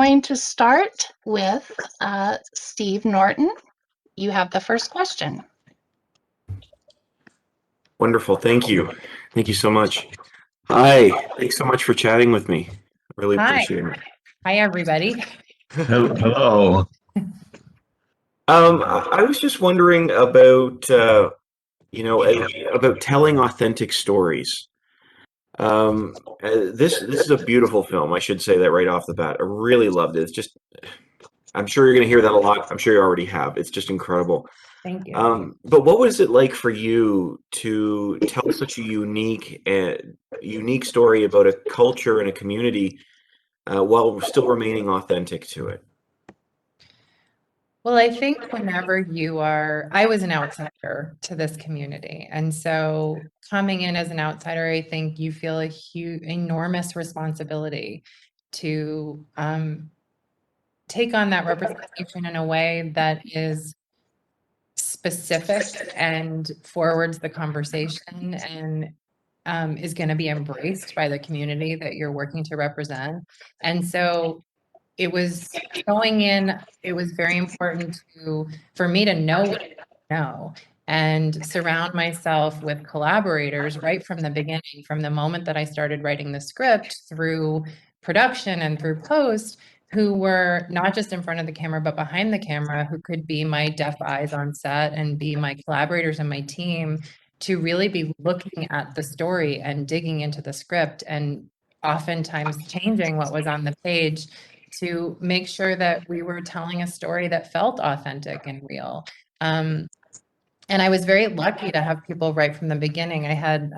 going to start with Steve Norton. You have the first question. Wonderful. Thank you. Thank you so much. Hi. Thanks so much for chatting with me. Really appreciate it. Hi, everybody. Hello. I was just wondering about, about telling authentic stories. This is a beautiful film. I should say that right off the bat. I really loved it. It's just, I'm sure you're going to hear that a lot. I'm sure you already have. It's just incredible. Thank you. But what was it like for you to tell such a unique story about a culture and a community while still remaining authentic to it? Well, I think whenever I was an outsider to this community. And so coming in as an outsider, I think you feel a huge, enormous responsibility to take on that representation in a way that is specific and forwards the conversation and is going to be embraced by the community that you're working to represent. And so it was going in, it was very important for me to know what I know and surround myself with collaborators right from the beginning, from the moment that I started writing the script through production and through post, who were not just in front of the camera, but behind the camera, who could be my deaf eyes on set and be my collaborators and my team to really be looking at the story and digging into the script and oftentimes changing what was on the page to make sure that we were telling a story that felt authentic and real. And I was very lucky to have people right from the beginning. I had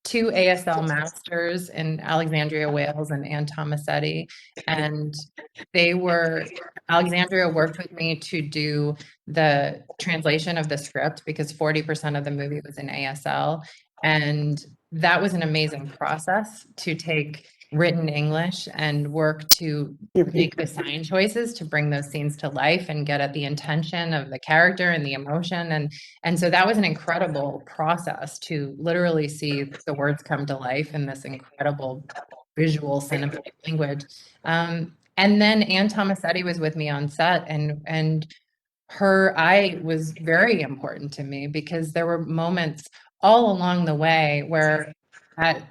two ASL masters in Alexandria, Wales, and Anne Tomasetti. And Alexandria worked with me to do the translation of the script because 40% of the movie was in ASL. And that was an amazing process to take written English and work to make the sign choices to bring those scenes to life and get at the intention of the character and the emotion. And so that was an incredible process to literally see the words come to life in this incredible visual cinematic language. And then Anne Tomasetti was with me on set and her eye was very important to me because there were moments all along the way where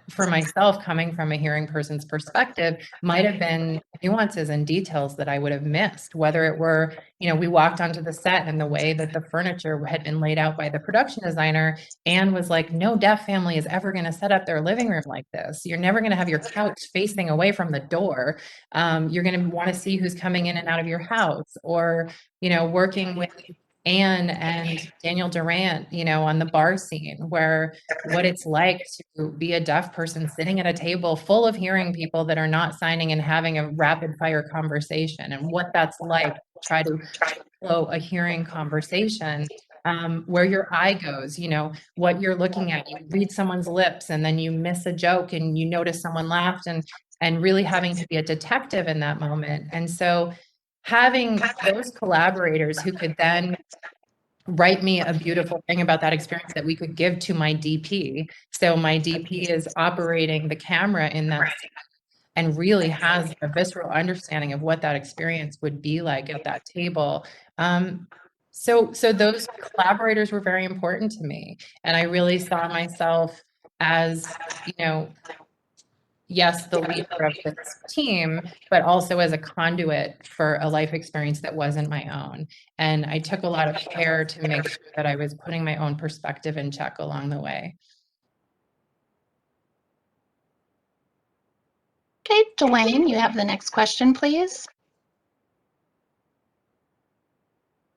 for myself, coming from a hearing person's perspective, might have been nuances and details that I would have missed, whether it were, we walked onto the set and the way that the furniture had been laid out by the production designer. Anne was like, no deaf family is ever going to set up their living room like this. You're never going to have your couch facing away from the door. You're going to want to see who's coming in and out of your house, or, working with Anne and Daniel Durant, on the bar scene, where what it's like to be a deaf person sitting at a table full of hearing people that are not signing and having a rapid fire conversation, and what that's like to try to flow a hearing conversation, where your eye goes, what you're looking at. You read someone's lips and then you miss a joke and you notice someone laughed, and really having to be a detective in that moment. And so having those collaborators who could then write me a beautiful thing about that experience that we could give to my DP. So my DP is operating the camera in that scene and really has a visceral understanding of what that experience would be like at that table. So those collaborators were very important to me. And I really saw myself as, yes, the leader of this team, but also as a conduit for a life experience that wasn't my own. And I took a lot of care to make sure that I was putting my own perspective in check along the way. Okay, Dwayne, you have the next question, please.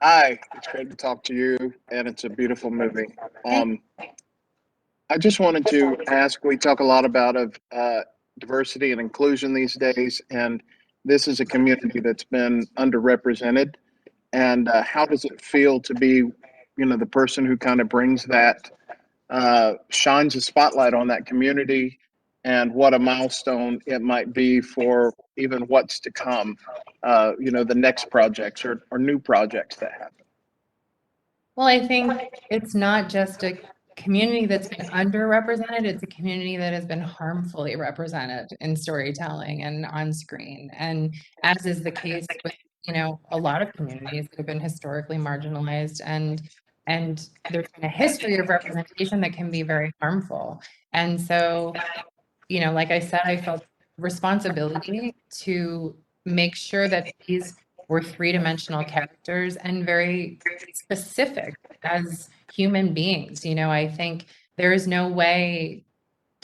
Hi, it's great to talk to you, and it's a beautiful movie. I just wanted to ask, we talk a lot about diversity and inclusion these days, and this is a community that's been underrepresented. And how does it feel to be, the person who kind of brings that, shines a spotlight on that community, and what a milestone it might be for even what's to come, the next projects or new projects that happen? Well, I think it's not just a community that's been underrepresented. It's a community that has been harmfully represented in storytelling and on screen. And as is the case with, a lot of communities that have been historically marginalized, and there's been a history of representation that can be very harmful. And so, like I said, I felt responsibility to make sure that these were three-dimensional characters and very specific as human beings. I think there is no way,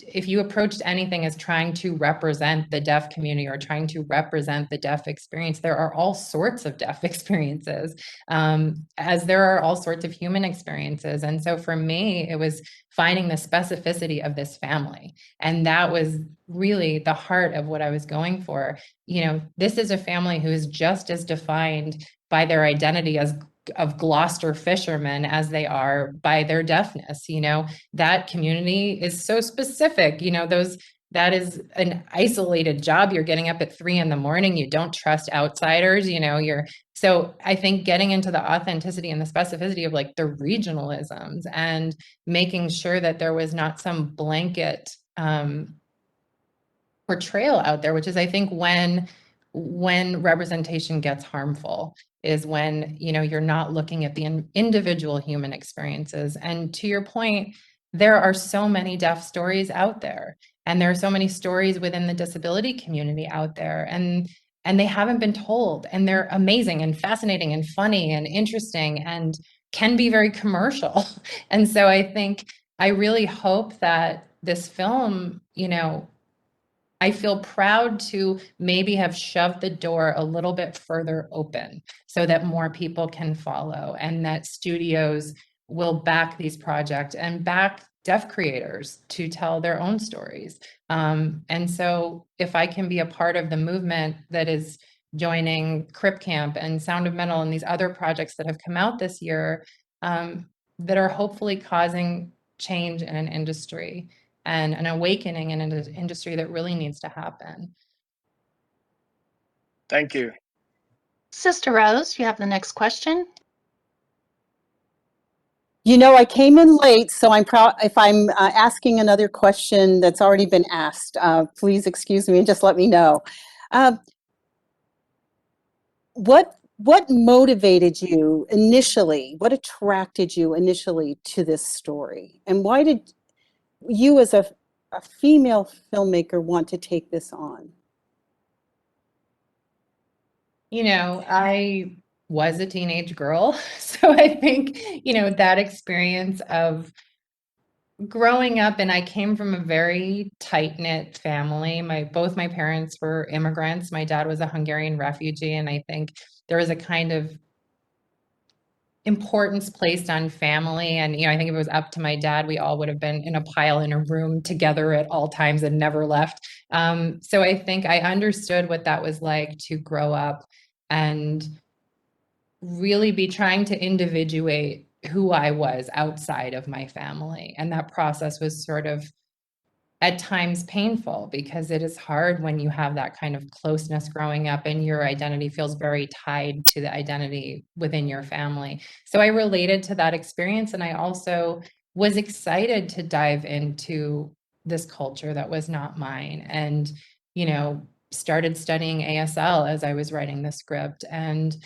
if you approached anything as trying to represent the deaf community or trying to represent the deaf experience, there are all sorts of deaf experiences, as there are all sorts of human experiences. And so for me, it was finding the specificity of this family. And that was really the heart of what I was going for. This is a family who is just as defined by their identity of Gloucester fishermen as they are by their deafness. That community is so specific. That is an isolated job. You're getting up at 3 a.m. You don't trust outsiders. So I think getting into the authenticity and the specificity of like the regionalisms and making sure that there was not some blanket portrayal out there, which is, I think, when representation gets harmful, is when, you're not looking at the individual human experiences. And to your point, there are so many deaf stories out there, and there are so many stories within the disability community out there, and they haven't been told, and they're amazing and fascinating and funny and interesting and can be very commercial. And so I really hope that this film, I feel proud to maybe have shoved the door a little bit further open so that more people can follow, and that studios will back these projects and back deaf creators to tell their own stories. And so if I can be a part of the movement that is joining Crip Camp and Sound of Metal and these other projects that have come out this year, that are hopefully causing change in an industry and an awakening in an industry that really needs to happen. Thank you. Sister Rose, you have the next question. I came in late, so I'm proud if I'm asking another question that's already been asked. Please excuse me and just let me know. What motivated you initially? What attracted you initially to this story? And why did you, as a female filmmaker, want to take this on? I was a teenage girl, so I think, that experience of growing up, and I came from a very tight-knit family. Both my parents were immigrants. My dad was a Hungarian refugee, and I think there was a kind of importance placed on family. And, I think if it was up to my dad, we all would have been in a pile in a room together at all times and never left. So I think I understood what that was like to grow up and really be trying to individuate who I was outside of my family. And that process was sort of at times painful, because it is hard when you have that kind of closeness growing up and your identity feels very tied to the identity within your family. So I related to that experience, and I also was excited to dive into this culture that was not mine, and started studying ASL as I was writing the script, and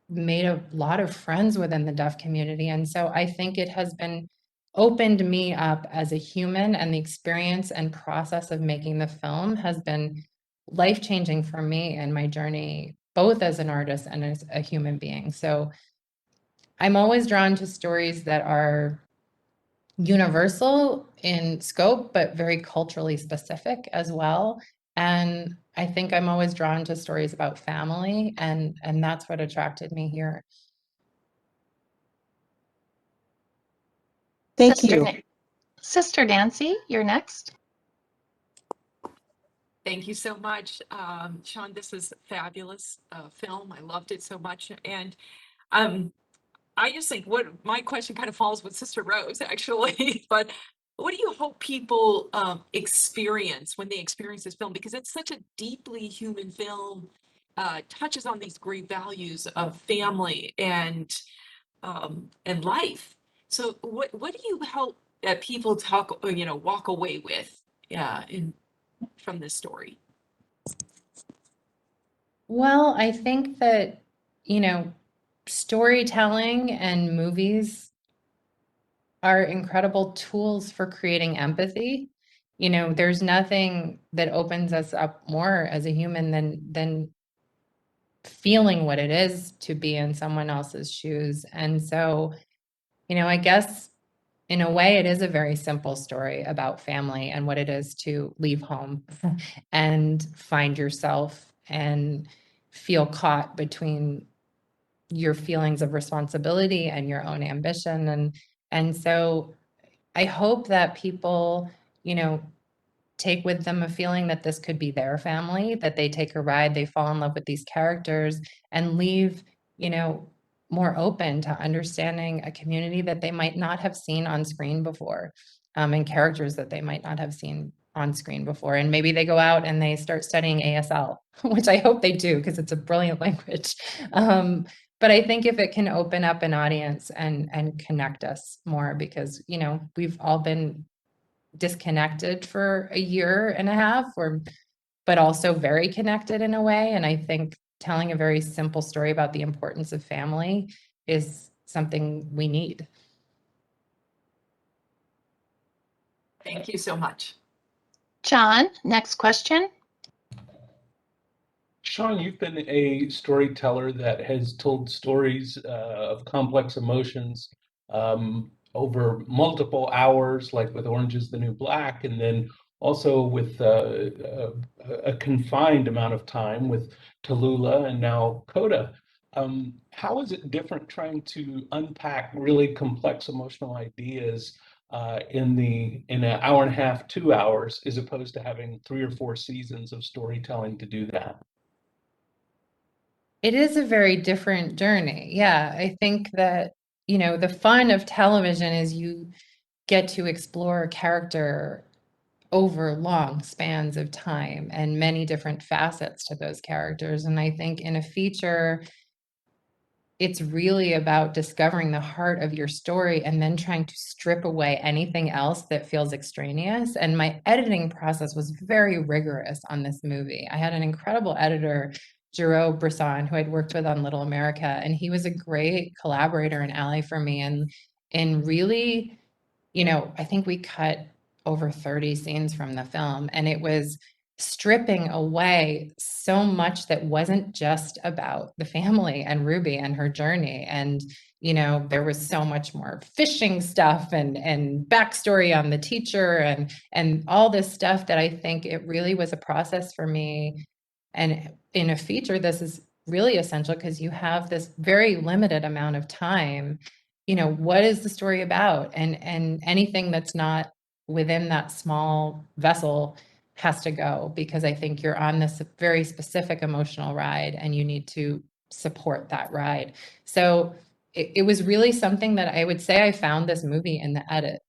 made a lot of friends within the deaf community. And so I think it has been opened me up as a human, and the experience and process of making the film has been life-changing for me and my journey, both as an artist and as a human being. So I'm always drawn to stories that are universal in scope, but very culturally specific as well. And I think I'm always drawn to stories about family, and that's what attracted me here. Thank you. Sister Nancy, you're next. Thank you so much. Sean, this is a fabulous film. I loved it so much. And I just think my question kind of falls with Sister Rose, actually. But what do you hope people experience when they experience this film? Because it's such a deeply human film, touches on these great values of family and life. So what do you help people talk, or, walk away with, from this story? Well, I think that, storytelling and movies are incredible tools for creating empathy. There's nothing that opens us up more as a human than feeling what it is to be in someone else's shoes. And so, I guess in a way, it is a very simple story about family and what it is to leave home and find yourself and feel caught between your feelings of responsibility and your own ambition. And so I hope that people, take with them a feeling that this could be their family, that they take a ride, they fall in love with these characters and leave, more open to understanding a community that they might not have seen on screen before, and characters that they might not have seen on screen before. And maybe they go out and they start studying ASL, which I hope they do because it's a brilliant language. But I think if it can open up an audience and connect us more, because, we've all been disconnected for a year and a half, but also very connected in a way. And I think telling a very simple story about the importance of family is something we need. Thank you so much. John, next question. Sean, you've been a storyteller that has told stories of complex emotions over multiple hours, like with Orange is the New Black, and then also with a confined amount of time with Tallulah and now CODA. How is it different trying to unpack really complex emotional ideas in an hour and a half, 2 hours, as opposed to having 3 or 4 seasons of storytelling to do that? It is a very different journey. Yeah, I think that, the fun of television is you get to explore a character over long spans of time and many different facets to those characters. And I think in a feature, it's really about discovering the heart of your story and then trying to strip away anything else that feels extraneous. And my editing process was very rigorous on this movie. I had an incredible editor, Jero Brisson, who I'd worked with on Little America, and he was a great collaborator and ally for me. And really, I think we cut over 30 scenes from the film, and it was stripping away so much that wasn't just about the family and Ruby and her journey. And, there was so much more fishing stuff and backstory on the teacher and all this stuff that I think it really was a process for me. And in a feature, this is really essential because you have this very limited amount of time. What is the story about? And anything that's not within that small vessel has to go, because I think you're on this very specific emotional ride and you need to support that ride. So it was really something that I would say I found this movie in the edit.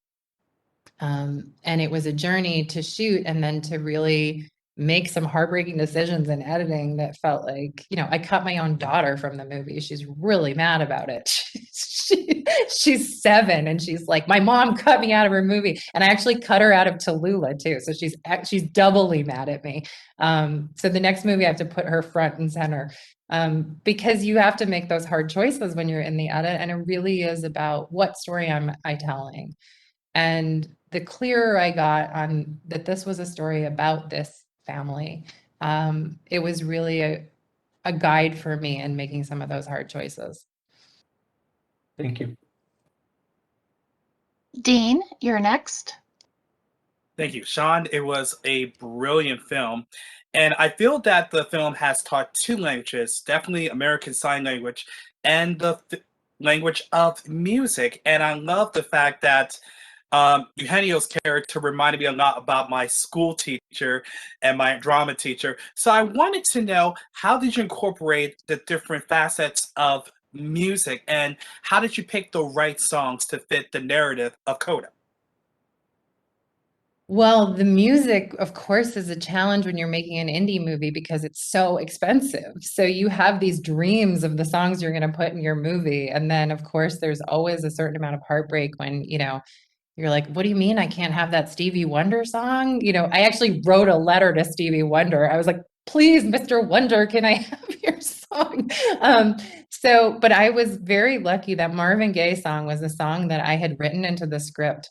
And it was a journey to shoot and then to really make some heartbreaking decisions in editing that felt like, I cut my own daughter from the movie. She's really mad about it. She's 7 and she's like, my mom cut me out of her movie. And I actually cut her out of Tallulah too. So she's doubly mad at me. So the next movie I have to put her front and center, because you have to make those hard choices when you're in the edit. And it really is about what story am I telling? And the clearer I got on that this was a story about this family, it was really a guide for me in making some of those hard choices. Thank you. Dean, you're next. Thank you, Sean. It was a brilliant film. And I feel that the film has taught 2 languages, definitely American Sign Language and the language of music. And I love the fact that Eugenio's character reminded me a lot about my school teacher and my drama teacher. So I wanted to know, how did you incorporate the different facets of music, and how did you pick the right songs to fit the narrative of CODA? Well, the music, of course, is a challenge when you're making an indie movie because it's so expensive. So you have these dreams of the songs you're going to put in your movie. And then, of course, there's always a certain amount of heartbreak when, you're like, what do you mean I can't have that Stevie Wonder song? I actually wrote a letter to Stevie Wonder. I was like, please, Mr. Wonder, can I have your song? But I was very lucky that Marvin Gaye song was a song that I had written into the script.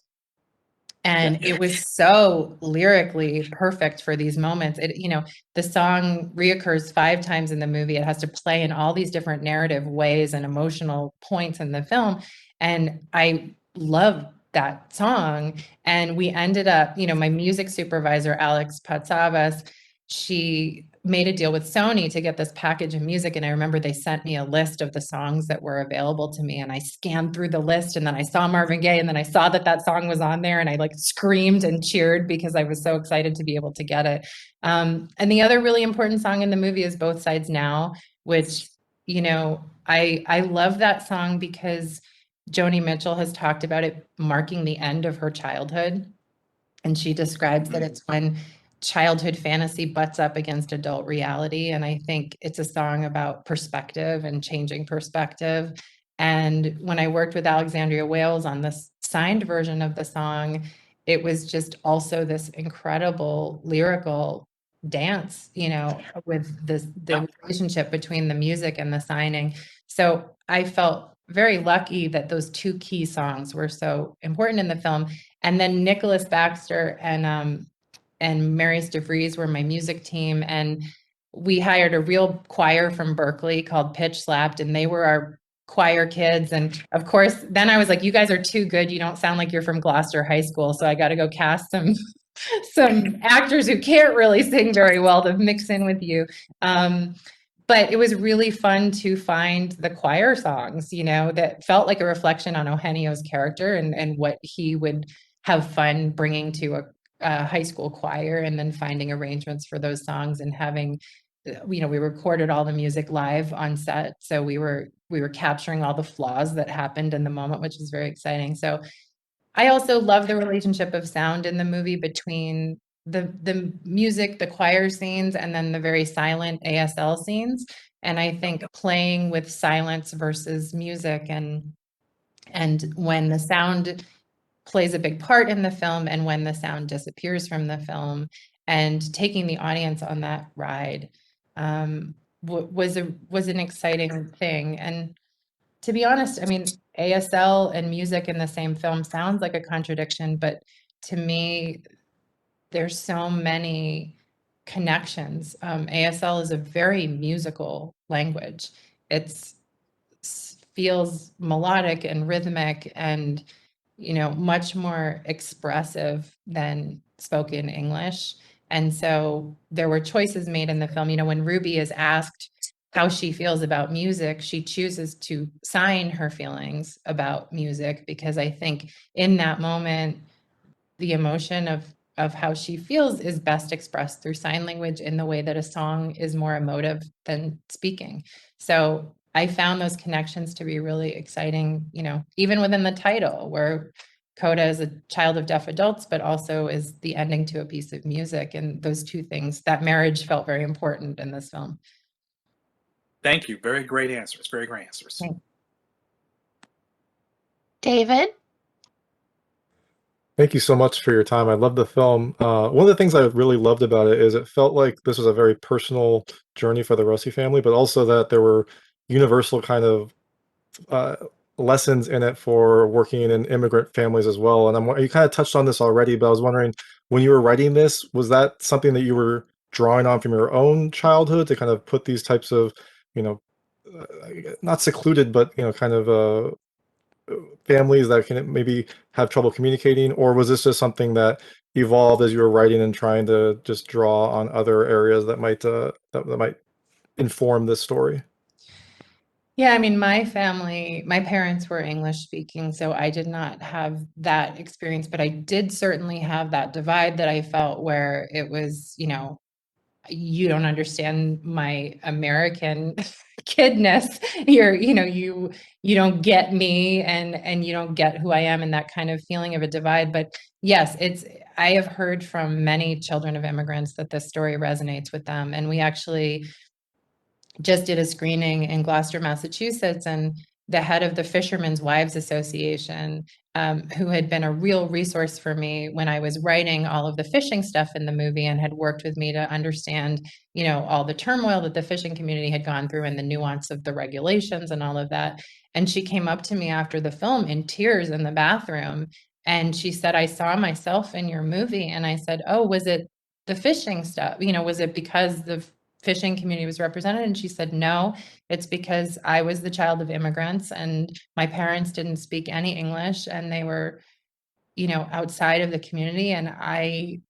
And it was so lyrically perfect for these moments. The song reoccurs 5 times in the movie. It has to play in all these different narrative ways and emotional points in the film. And I love that song. And we ended up, my music supervisor, Alex Patsavas, she made a deal with Sony to get this package of music. And I remember they sent me a list of the songs that were available to me. And I scanned through the list, and then I saw Marvin Gaye, and then I saw that song was on there, and I screamed and cheered because I was so excited to be able to get it. And the other really important song in the movie is Both Sides Now, which, I love that song because Joni Mitchell has talked about it marking the end of her childhood. And she describes that it's when childhood fantasy butts up against adult reality. And I think it's a song about perspective and changing perspective. And when I worked with Alexandria Wales on this signed version of the song, it was just also this incredible lyrical dance, with the relationship between the music and the signing. So I felt very lucky that those 2 key songs were so important in the film. And then Nicholas Baxter and Marius DeVries were my music team. And we hired a real choir from Berkeley called Pitch Slapped, and they were our choir kids. And of course, then I was like, you guys are too good. You don't sound like you're from Gloucester High School. So I got to go cast some actors who can't really sing very well to mix in with you. But it was really fun to find the choir songs, that felt like a reflection on Eugenio's character and what he would have fun bringing to a high school choir, and then finding arrangements for those songs and having, we recorded all the music live on set. So we were capturing all the flaws that happened in the moment, which was very exciting. So I also love the relationship of sound in the movie between the music, the choir scenes, and then the very silent ASL scenes. And I think playing with silence versus music, and when the sound plays a big part in the film and when the sound disappears from the film, and taking the audience on that ride was an exciting thing. And to be honest, I mean, ASL and music in the same film sounds like a contradiction, but to me, there's so many connections. ASL is a very musical language. It feels melodic and rhythmic and, much more expressive than spoken English. And so there were choices made in the film. When Ruby is asked how she feels about music, she chooses to sign her feelings about music, because I think in that moment, the emotion of how she feels is best expressed through sign language in the way that a song is more emotive than speaking. So I found those connections to be really exciting, even within the title, where CODA is a child of deaf adults, but also is the ending to a piece of music. And those 2 things, that marriage felt very important in this film. Thank you. Very great answers. Very great answers. Thanks. David? Thank you so much for your time. I love the film. One of the things I really loved about it is it felt like this was a very personal journey for the Rossi family, but also that there were universal kind of lessons in it for working in immigrant families as well. And you kind of touched on this already, but I was wondering, when you were writing this, was that something that you were drawing on from your own childhood to kind of put these types of, not secluded, but, kind of families that can maybe have trouble communicating, or was this just something that evolved as you were writing and trying to just draw on other areas that might that might inform this story? Yeah, I mean, my parents were English speaking, so I did not have that experience, but I did certainly have that divide that I felt, where it was, you don't understand my American kidness. You don't get me, and you don't get who I am, and that kind of feeling of a divide. But yes, I have heard from many children of immigrants that this story resonates with them. And we actually just did a screening in Gloucester, Massachusetts, and the head of the Fishermen's Wives Association, who had been a real resource for me when I was writing all of the fishing stuff in the movie and had worked with me to understand, all the turmoil that the fishing community had gone through and the nuance of the regulations and all of that. And she came up to me after the film in tears in the bathroom. And she said, I saw myself in your movie. And I said, oh, was it the fishing stuff? Was it because the fishing community was represented? And she said, no, it's because I was the child of immigrants and my parents didn't speak any English and they were, outside of the community, and I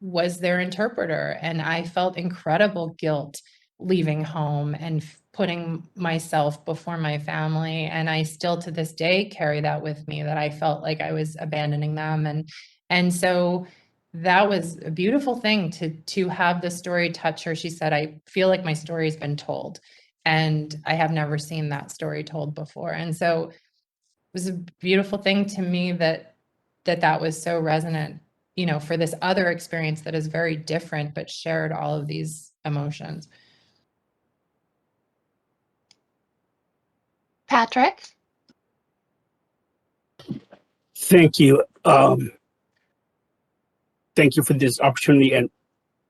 was their interpreter. And I felt incredible guilt leaving home and putting myself before my family. And I still to this day carry that with me, that I felt like I was abandoning them. And so that was a beautiful thing to have the story touch her. She said, I feel like my story has been told, and I have never seen that story told before. And so it was a beautiful thing to me that was so resonant, for this other experience that is very different, but shared all of these emotions. Patrick? Thank you. Thank you for this opportunity, and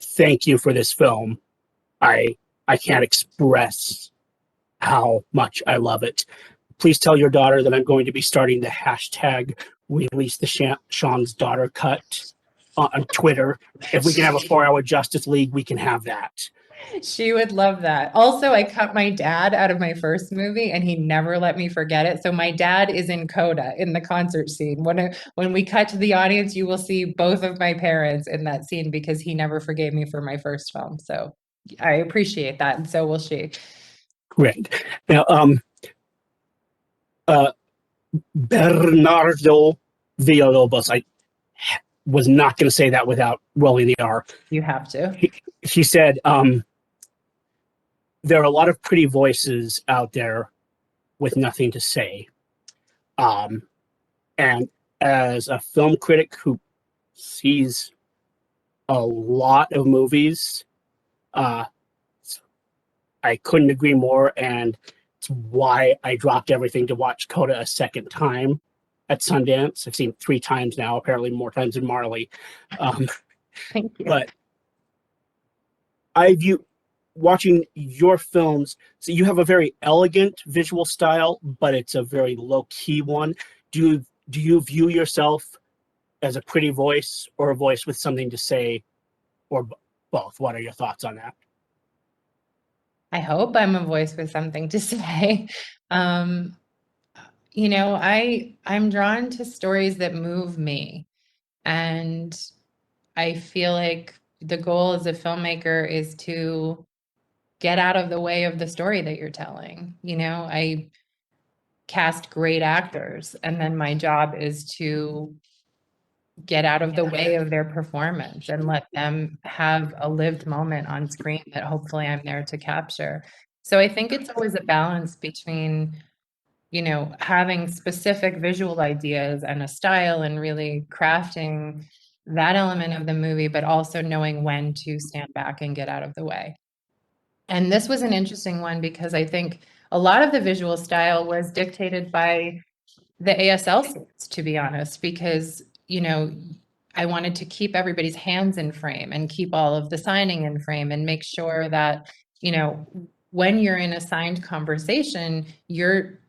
thank you for this film. I can't express how much I love it. Please tell your daughter that I'm going to be starting the hashtag release the Sean's daughter cut on Twitter. If we can have a 4-hour Justice League, we can have that. She would love that. Also, I cut my dad out of my first movie and he never let me forget it. So my dad is in CODA in the concert scene. When we cut to the audience, you will see both of my parents in that scene because he never forgave me for my first film. So I appreciate that, and so will she. Great. Now, Bernardo Villalobos, I was not going to say that without rolling the R. You have to. He said, there are a lot of pretty voices out there with nothing to say. And as a film critic who sees a lot of movies, I couldn't agree more. And it's why I dropped everything to watch CODA a second time at Sundance. I've seen it 3 times now, apparently more times than Marlee. Thank you. But I view watching your films, so you have a very elegant visual style, but it's a very low-key one. Do you view yourself as a pretty voice or a voice with something to say, or both? What are your thoughts on that? I hope I'm a voice with something to say. I'm drawn to stories that move me. And I feel like the goal as a filmmaker is to get out of the way of the story that you're telling. I cast great actors, and then my job is to get out of the way of their performance and let them have a lived moment on screen that hopefully I'm there to capture. So I think it's always a balance between, having specific visual ideas and a style and really crafting that element of the movie, but also knowing when to stand back and get out of the way. And this was an interesting one because I think a lot of the visual style was dictated by the ASL scenes, to be honest, because, I wanted to keep everybody's hands in frame and keep all of the signing in frame and make sure that, when you're in a signed conversation, you're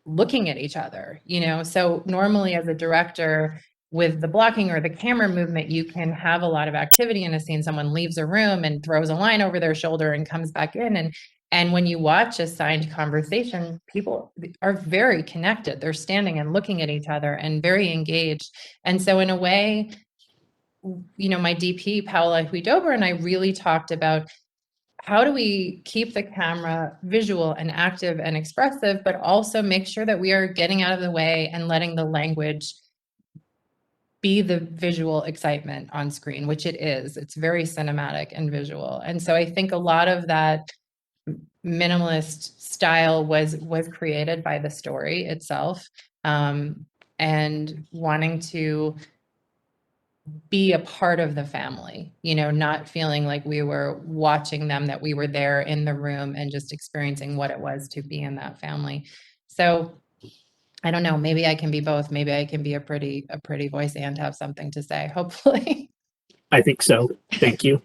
looking at each other, So normally as a director, with the blocking or the camera movement, you can have a lot of activity in a scene. Someone leaves a room and throws a line over their shoulder and comes back in. And when you watch a signed conversation, people are very connected. They're standing and looking at each other and very engaged. And so in a way, my DP, Paola Huidober, and I really talked about how do we keep the camera visual and active and expressive, but also make sure that we are getting out of the way and letting the language be the visual excitement on screen, which it is. It's very cinematic and visual. And so I think a lot of that minimalist style was created by the story itself, and wanting to be a part of the family, you know, not feeling like we were watching them, that we were there in the room and just experiencing what it was to be in that family. So I don't know, maybe I can be both. Maybe I can be a pretty voice and have something to say, hopefully. I think so. Thank you.